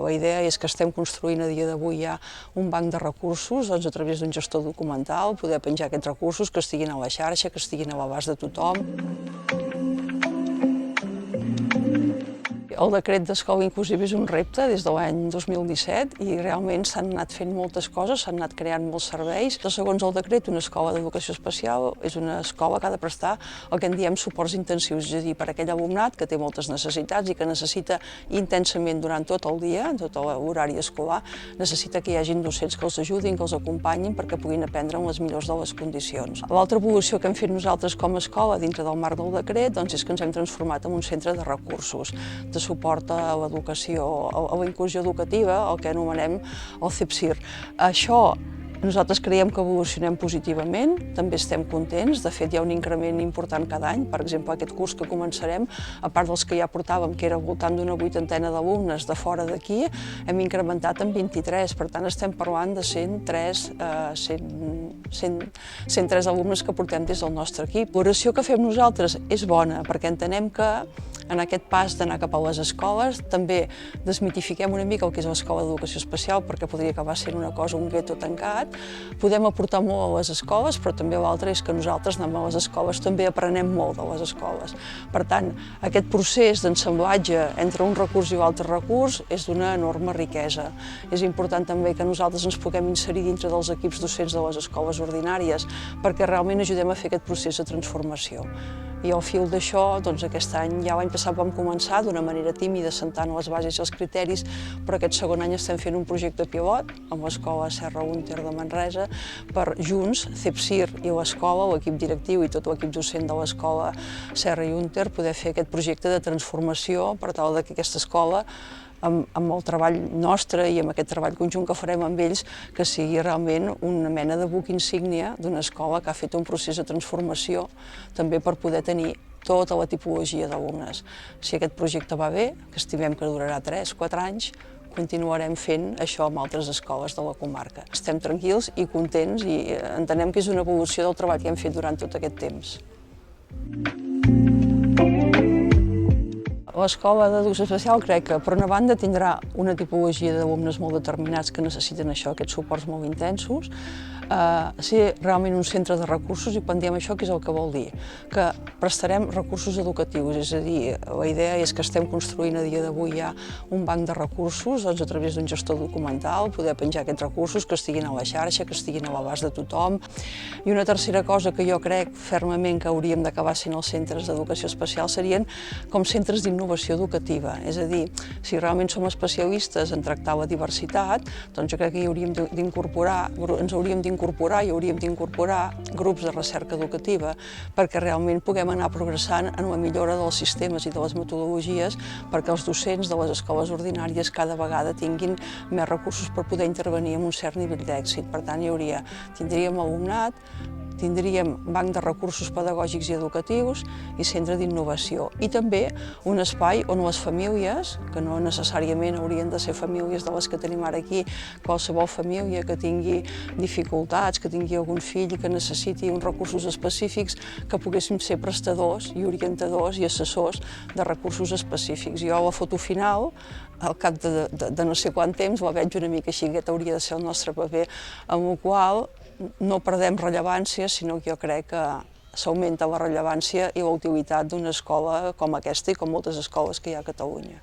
la idea és que estem construint a dia d'avui ja un banc de recursos, doncs, a través d'un gestor documental, poder penjar aquests recursos que estiguin a la xarxa, que estiguin a l'abast de tothom. El decret d'escola inclusiva és un repte des de l'any 2017 i realment s'han anat fent moltes coses, s'han anat creant molts serveis. Segons el decret, una escola d'educació especial és una escola que ha de prestar el que en diem suports intensius, és a dir, per a aquell alumnat que té moltes necessitats i que necessita intensament durant tot el dia, tot l'horari escolar, necessita que hi hagin docents que els ajudin, que els acompanyin perquè puguin aprendre en les millors de les condicions. L'altra evolució que hem fet nosaltres com a escola dintre del marc del decret és que ens hem transformat en un centre de recursos, de suport a l'educació, a la inclusió educativa, el que anomenem el CEPSIR. Això nosaltres creiem que evolucionem positivament, també estem contents, de fet hi ha un increment important cada any, per exemple aquest curs que començarem, a part dels que ja portàvem, que era al voltant d'una 80ena d'alumnes de fora d'aquí, hem incrementat en 23, per tant estem parlant de 103 alumnes que portem des del nostre equip. L'oració que fem nosaltres és bona, perquè entenem que en aquest pas d'anar cap a les escoles també desmitifiquem una mica el que és l'escola d'educació especial, perquè podria acabar sent una cosa, un gueto tancat. Podem aportar molt a les escoles, però també l'altre és que nosaltres anem a les escoles també aprenem molt de les escoles. Per tant, aquest procés d'ensamblatge entre un recurs i l'altre recurs és d'una enorme riquesa. És important també que nosaltres ens puguem inserir dintre dels equips docents de les escoles ordinàries perquè realment ajudem a fer aquest procés de transformació. I al fil d'això, doncs aquest any, ja l'any passat vam començar d'una manera tímida, sentant les bases i els criteris, però aquest segon any estem fent un projecte pilot amb l'escola Serra Húnter de Manresa per junts, CEPSIR i l'escola, l'equip directiu i tot l'equip docent de l'escola Serra i Húnter, poder fer aquest projecte de transformació per tal que aquesta escola, amb el treball nostre i amb aquest treball conjunt que farem amb ells, que sigui realment una mena de buc insígnia d'una escola que ha fet un procés de transformació també per poder tenir tota la tipologia d'alumnes. Si aquest projecte va bé, que estimem que durarà 3-4 anys, continuarem fent això amb altres escoles de la comarca. Estem tranquils i contents i entenem que és una evolució del treball que hem fet durant tot aquest temps. L'escola d'educació especial crec que, per una banda, tindrà una tipologia d'alumnes molt determinats que necessiten això, aquests suports molt intensos, ser realment un centre de recursos, i quan diem això, què és el que vol dir? Que prestarem recursos educatius, és a dir, la idea és que estem construint a dia d'avui ja un banc de recursos, doncs a través d'un gestor documental, poder penjar aquests recursos que estiguin a la xarxa, que estiguin a l'abast de tothom. I una tercera cosa que jo crec fermament que hauríem d'acabar sent els centres d'educació especial serien com centres d'innovació educativa, és a dir, si realment som especialistes en tractar la diversitat, doncs jo crec que hi hauríem d'incorporar grups de recerca educativa perquè realment puguem anar progressant en la millora dels sistemes i de les metodologies perquè els docents de les escoles ordinàries cada vegada tinguin més recursos per poder intervenir amb un cert nivell d'èxit. Per tant, tindríem alumnat, tindríem banc de recursos pedagògics i educatius i centre d'innovació. I també un espai on les famílies, que no necessàriament haurien de ser famílies de les que tenim ara aquí, qualsevol família que tingui dificultats, que tingui algun fill i que necessiti uns recursos específics, que poguéssim ser prestadors i orientadors i assessors de recursos específics. Jo a la foto final, al cap de no sé quant temps, la veig una mica així, aquest hauria de ser el nostre paper, amb el qual no perdem rellevància, sinó que jo crec que s'augmenta la rellevància i la utilitat d'una escola com aquesta i com moltes escoles que hi ha a Catalunya.